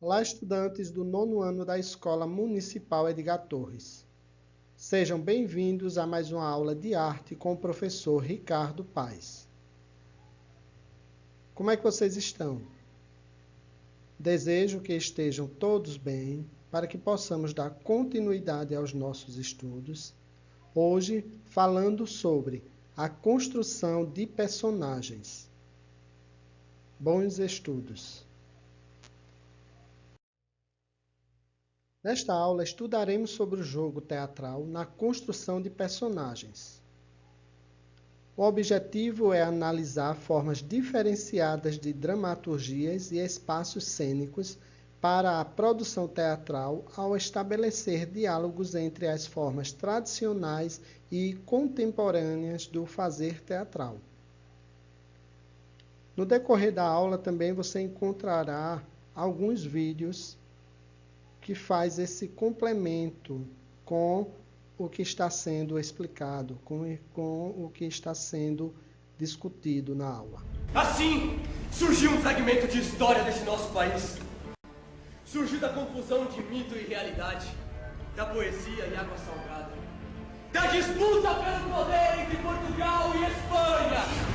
Olá, estudantes do 9º ano da Escola Municipal Edgar Torres. Sejam bem-vindos a mais uma aula de arte com o professor Ricardo Paes. Como é que vocês estão? Desejo que estejam todos bem para que possamos dar continuidade aos nossos estudos. Hoje, falando sobre a construção de personagens. Bons estudos! Nesta aula, estudaremos sobre o jogo teatral na construção de personagens. O objetivo é analisar formas diferenciadas de dramaturgias e espaços cênicos para a produção teatral ao estabelecer diálogos entre as formas tradicionais e contemporâneas do fazer teatral. No decorrer da aula também você encontrará alguns vídeos que faz esse complemento com o que está sendo explicado, com o que está sendo discutido na aula. Assim, surgiu um fragmento de história desse nosso país. Surgiu da confusão de mito e realidade, da poesia e água salgada, da disputa pelo poder entre Portugal e Espanha.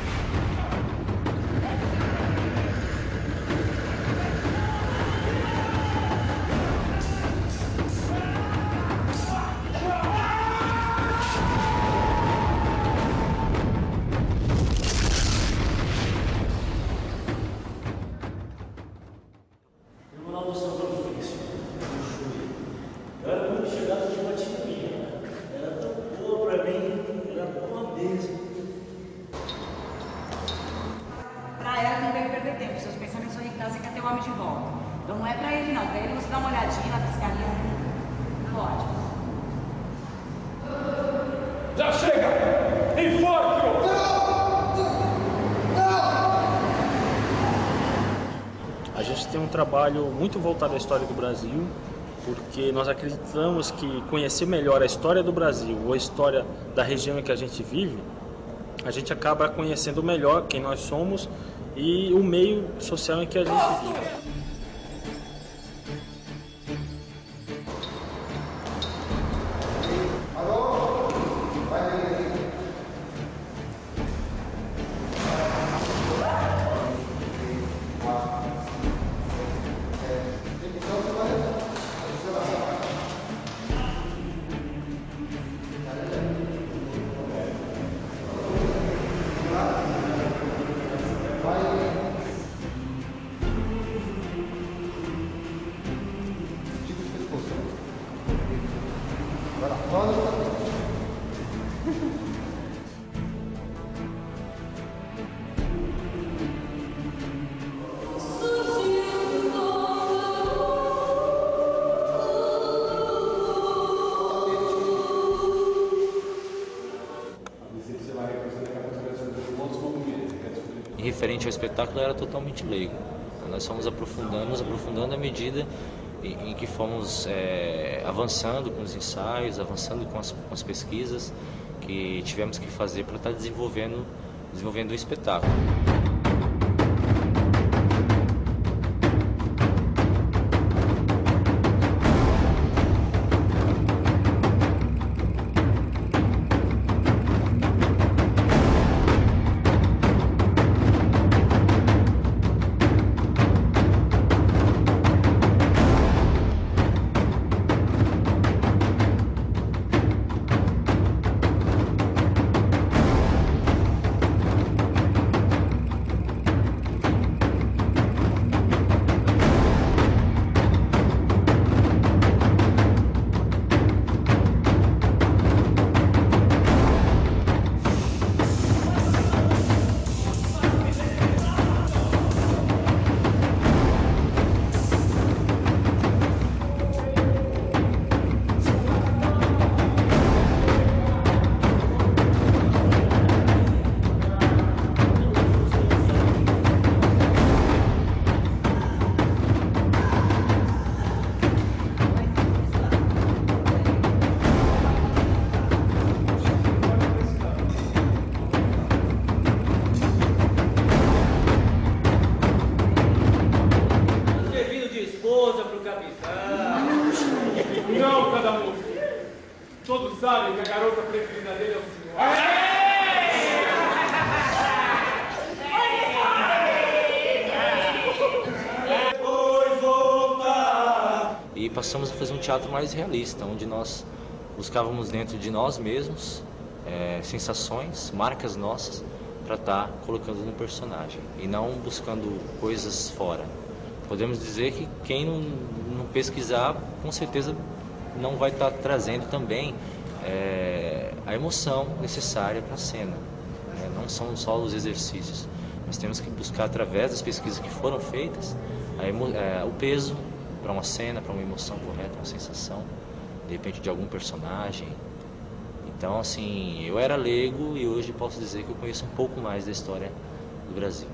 Pra ela não deve perder tempo, seus pensamentos são em casa e quer ter o homem de volta. Então não é pra ele não, pra ele você dá uma olhadinha na piscaria. Pode. Já chega! Enfoque-o! A gente tem um trabalho muito voltado à história do Brasil, porque nós acreditamos que conhecer melhor a história do Brasil ou a história da região em que a gente vive, a gente acaba conhecendo melhor quem nós somos e o meio social em que a gente vive. E referente ao espetáculo, era totalmente leigo. Nós fomos aprofundando à medida em que fomos avançando com os ensaios, avançando com as pesquisas que tivemos que fazer para estar desenvolvendo o espetáculo. avisar. Não, Cadamuço. Todos sabem que a garota preferida dele é o senhor. E passamos a fazer um teatro mais realista, onde nós buscávamos dentro de nós mesmos sensações, marcas nossas, para estar colocando no personagem e não buscando coisas fora. Podemos dizer que quem não pesquisar, com certeza não vai estar trazendo também a emoção necessária para a cena. Não são só os exercícios. Nós temos que buscar, através das pesquisas que foram feitas, o peso para uma cena, para uma emoção correta, uma sensação, de repente de algum personagem. Então, assim, eu era leigo e hoje posso dizer que eu conheço um pouco mais da história do Brasil.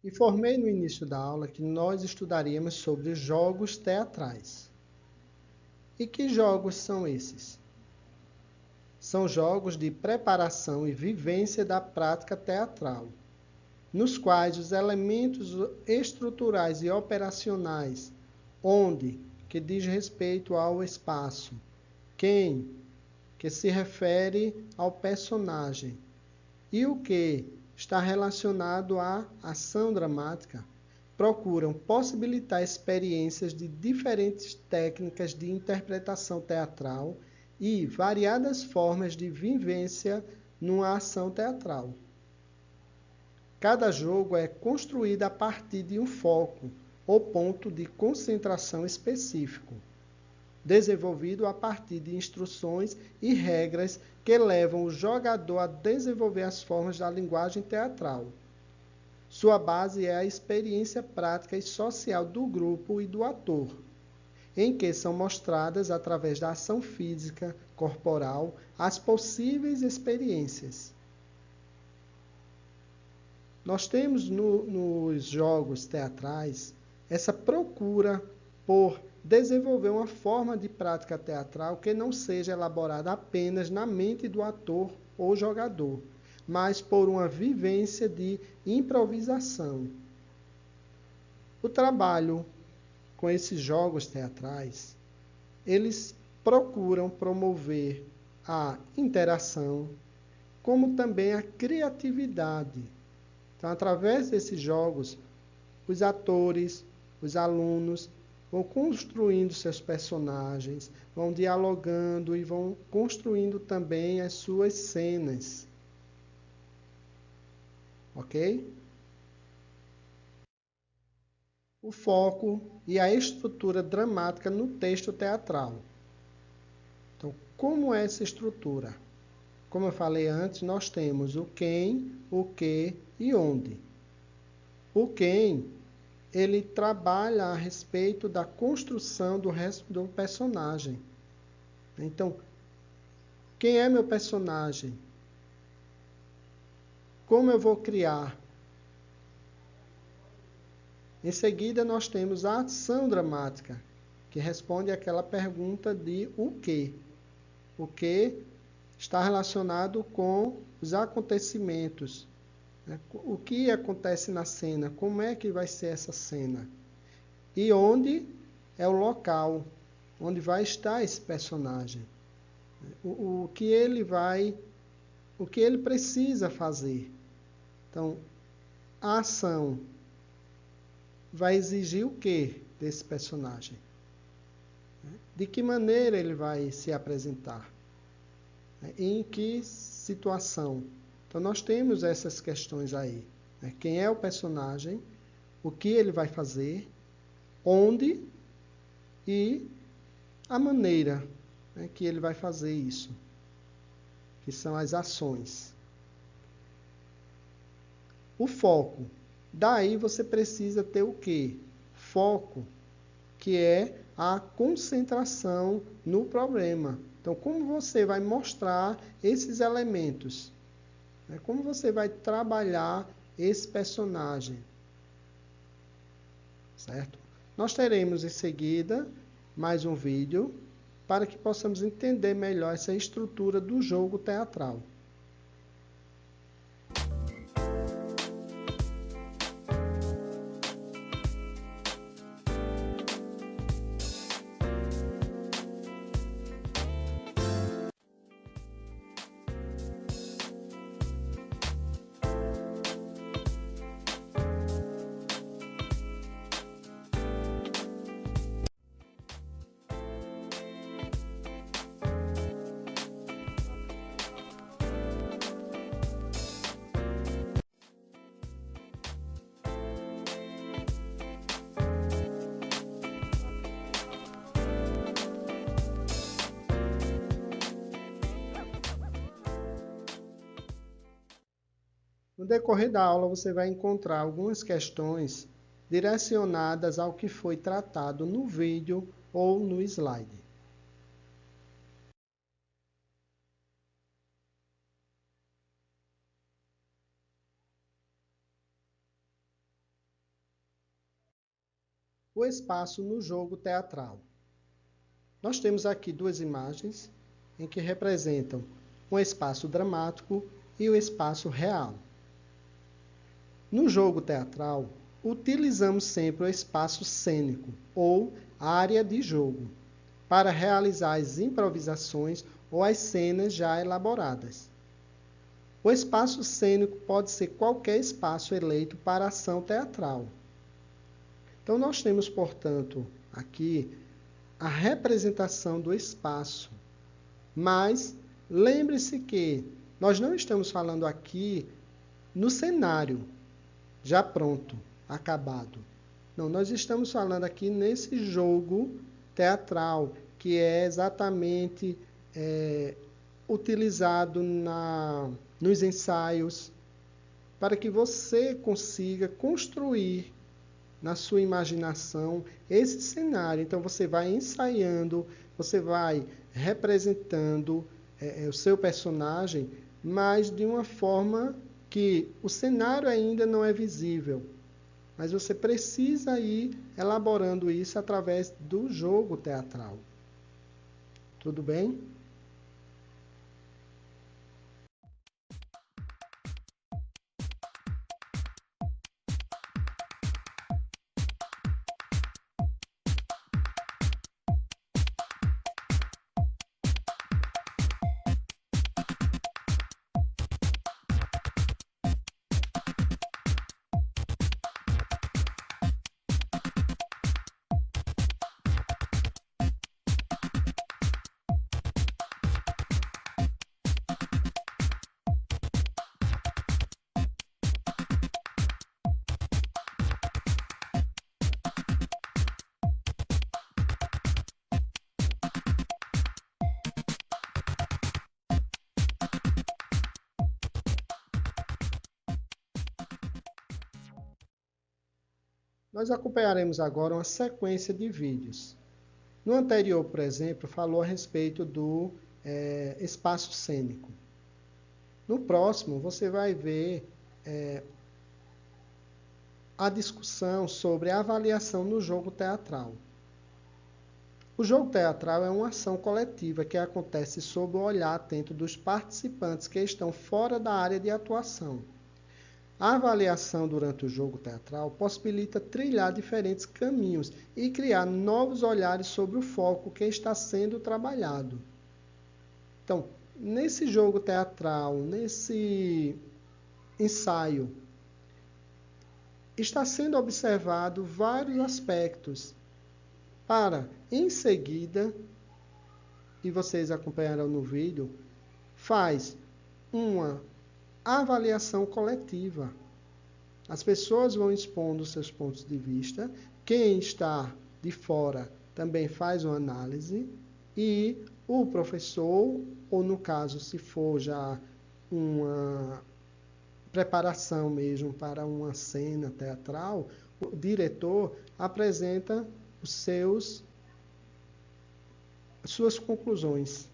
Informei no início da aula que nós estudaríamos sobre jogos teatrais. E que jogos são esses? São jogos de preparação e vivência da prática teatral, nos quais os elementos estruturais e operacionais, onde, que diz respeito ao espaço, quem, que se refere ao personagem, e o que está relacionado à ação dramática, procuram possibilitar experiências de diferentes técnicas de interpretação teatral e variadas formas de vivência numa ação teatral. Cada jogo é construído a partir de um foco ou ponto de concentração específico, desenvolvido a partir de instruções e regras que levam o jogador a desenvolver as formas da linguagem teatral. Sua base é a experiência prática e social do grupo e do ator, em que são mostradas, através da ação física, corporal, as possíveis experiências. Nós temos nos jogos teatrais essa procura por desenvolver uma forma de prática teatral que não seja elaborada apenas na mente do ator ou jogador, mas por uma vivência de improvisação. O trabalho com esses jogos teatrais, eles procuram promover a interação, como também a criatividade. Então, através desses jogos, os atores, os alunos vão construindo seus personagens, vão dialogando e vão construindo também as suas cenas. Ok? O foco e a estrutura dramática no texto teatral. Então, como é essa estrutura? Como eu falei antes, nós temos o quem, o que e onde. O quem, ele trabalha a respeito da construção do personagem. Então, quem é meu personagem? Como eu vou criar? Em seguida, nós temos a ação dramática, que responde àquela pergunta de o quê. O que está relacionado com os acontecimentos. O que acontece na cena? Como é que vai ser essa cena? E onde é o local onde vai estar esse personagem? O que ele precisa fazer? Então, a ação vai exigir o que desse personagem? De que maneira ele vai se apresentar? Em que situação? Então, nós temos essas questões aí. Quem é o personagem, o que ele vai fazer, onde e a maneira que ele vai fazer isso, que são as ações. O foco. Daí você precisa ter o quê? Foco, que é a concentração no problema. Então, como você vai mostrar esses elementos? Como você vai trabalhar esse personagem? Certo? Nós teremos em seguida mais um vídeo para que possamos entender melhor essa estrutura do jogo teatral. No decorrer da aula, você vai encontrar algumas questões direcionadas ao que foi tratado no vídeo ou no slide. O espaço no jogo teatral. Nós temos aqui duas imagens em que representam um espaço dramático e o espaço real. No jogo teatral, utilizamos sempre o espaço cênico, ou área de jogo, para realizar as improvisações ou as cenas já elaboradas. O espaço cênico pode ser qualquer espaço eleito para a ação teatral. Então, nós temos, portanto, aqui a representação do espaço. Mas lembre-se que nós não estamos falando aqui no cenário já pronto, acabado. Não, nós estamos falando aqui nesse jogo teatral, que é exatamente utilizado nos ensaios, para que você consiga construir na sua imaginação esse cenário. Então você vai ensaiando, você vai representando o seu personagem, mas de uma forma que o cenário ainda não é visível. Mas você precisa ir elaborando isso através do jogo teatral. Tudo bem? Nós acompanharemos agora uma sequência de vídeos. No anterior, por exemplo, falou a respeito do espaço cênico. No próximo, você vai ver a discussão sobre a avaliação no jogo teatral. O jogo teatral é uma ação coletiva que acontece sob o olhar atento dos participantes que estão fora da área de atuação. A avaliação durante o jogo teatral possibilita trilhar diferentes caminhos e criar novos olhares sobre o foco que está sendo trabalhado. Então, nesse jogo teatral, nesse ensaio, está sendo observado vários aspectos para, em seguida, e vocês acompanharão no vídeo, faz uma avaliação coletiva. As pessoas vão expondo seus pontos de vista, quem está de fora também faz uma análise e o professor, ou no caso, se for já uma preparação mesmo para uma cena teatral, o diretor apresenta suas conclusões.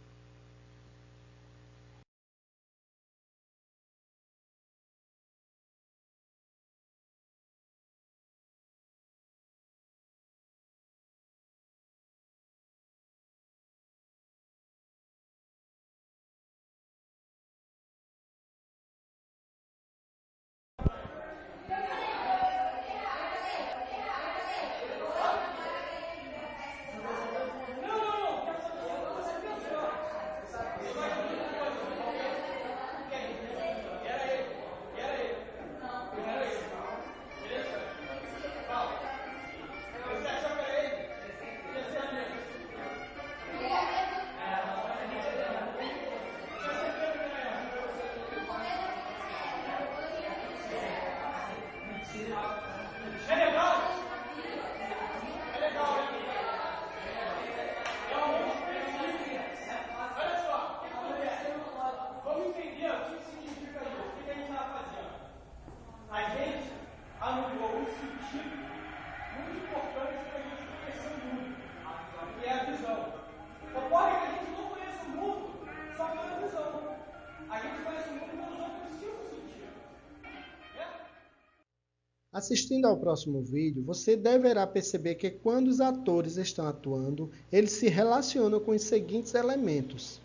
Assistindo ao próximo vídeo, você deverá perceber que quando os atores estão atuando, eles se relacionam com os seguintes elementos: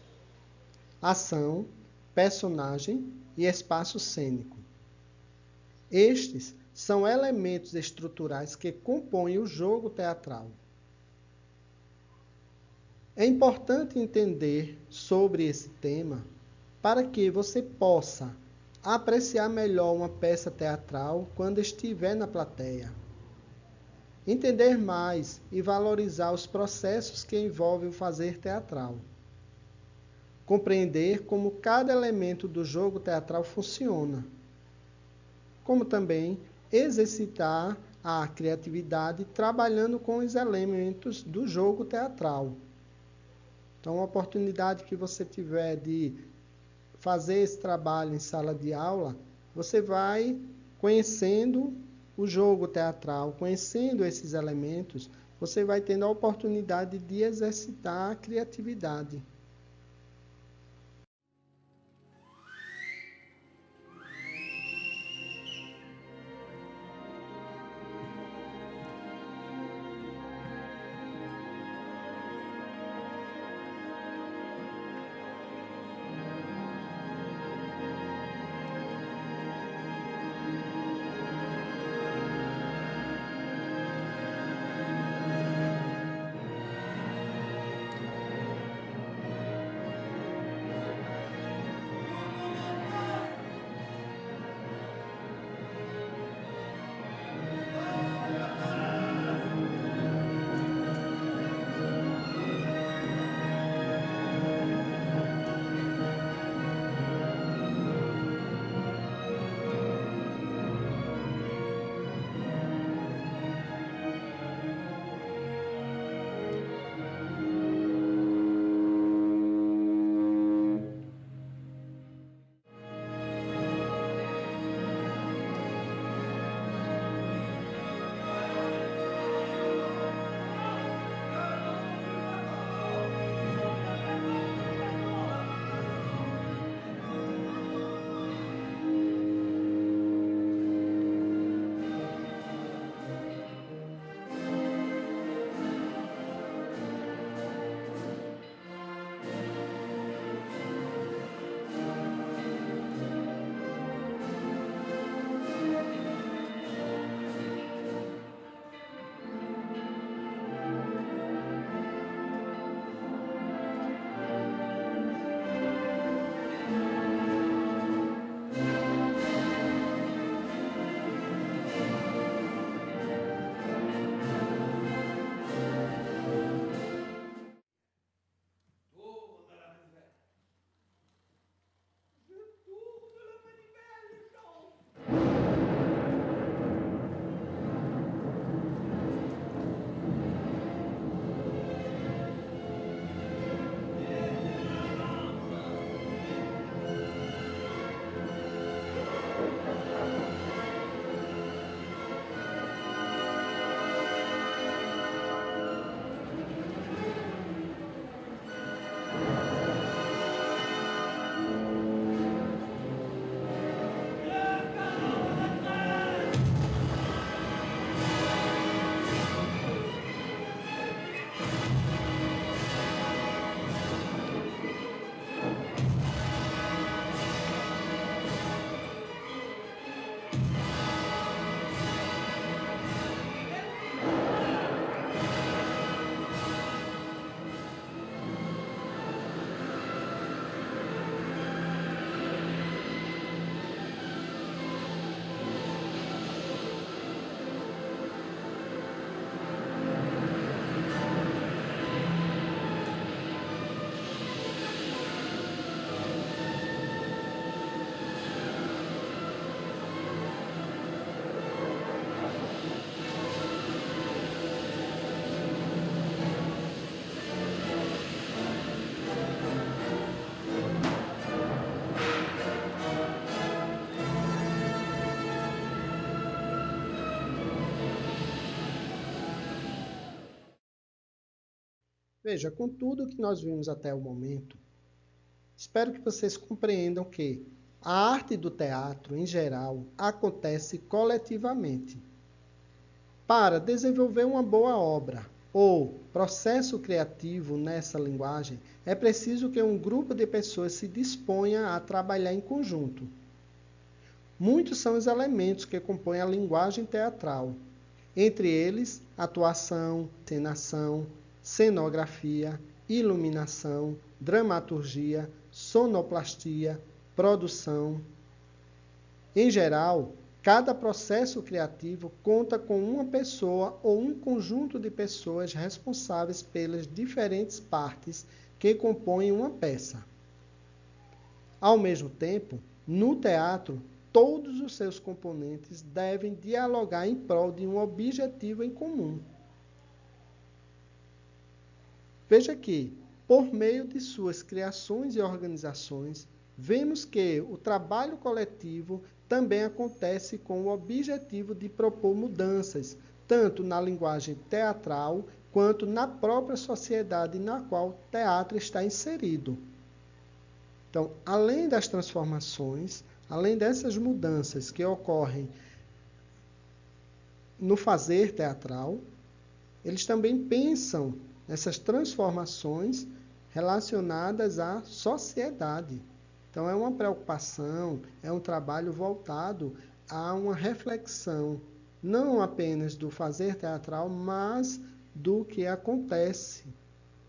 ação, personagem e espaço cênico. Estes são elementos estruturais que compõem o jogo teatral. É importante entender sobre esse tema para que você possa apreciar melhor uma peça teatral quando estiver na plateia. Entender mais e valorizar os processos que envolvem o fazer teatral. Compreender como cada elemento do jogo teatral funciona. Como também exercitar a criatividade trabalhando com os elementos do jogo teatral. Então, a oportunidade que você tiver de fazer esse trabalho em sala de aula, você vai conhecendo o jogo teatral, conhecendo esses elementos, você vai tendo a oportunidade de exercitar a criatividade. Veja, com tudo que nós vimos até o momento, espero que vocês compreendam que A arte do teatro, em geral, acontece coletivamente. Para desenvolver uma boa obra ou processo criativo nessa linguagem, é preciso que um grupo de pessoas se disponha a trabalhar em conjunto. Muitos são os elementos que compõem a linguagem teatral. Entre eles, atuação, encenação, cenografia, iluminação, dramaturgia, sonoplastia, produção. Em geral, cada processo criativo conta com uma pessoa ou um conjunto de pessoas responsáveis pelas diferentes partes que compõem uma peça. Ao mesmo tempo, no teatro, todos os seus componentes devem dialogar em prol de um objetivo em comum. Veja que, por meio de suas criações e organizações, vemos que o trabalho coletivo também acontece com o objetivo de propor mudanças, tanto na linguagem teatral quanto na própria sociedade na qual o teatro está inserido. Então, além das transformações, além dessas mudanças que ocorrem no fazer teatral, eles também pensam nessas transformações relacionadas à sociedade. Então, é uma preocupação, é um trabalho voltado a uma reflexão, não apenas do fazer teatral, mas do que acontece,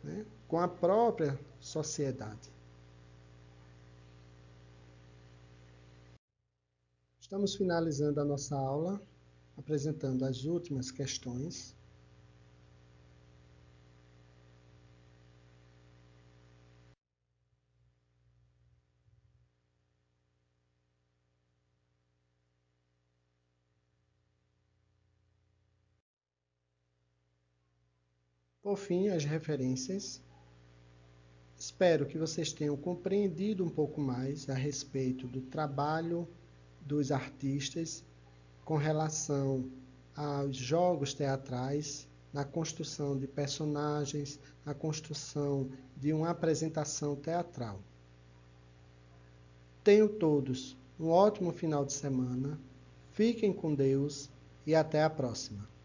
né, com a própria sociedade. Estamos finalizando a nossa aula, apresentando as últimas questões. Por fim, as referências. Espero que vocês tenham compreendido um pouco mais a respeito do trabalho dos artistas com relação aos jogos teatrais, na construção de personagens, na construção de uma apresentação teatral. Tenham todos um ótimo final de semana, fiquem com Deus e até a próxima.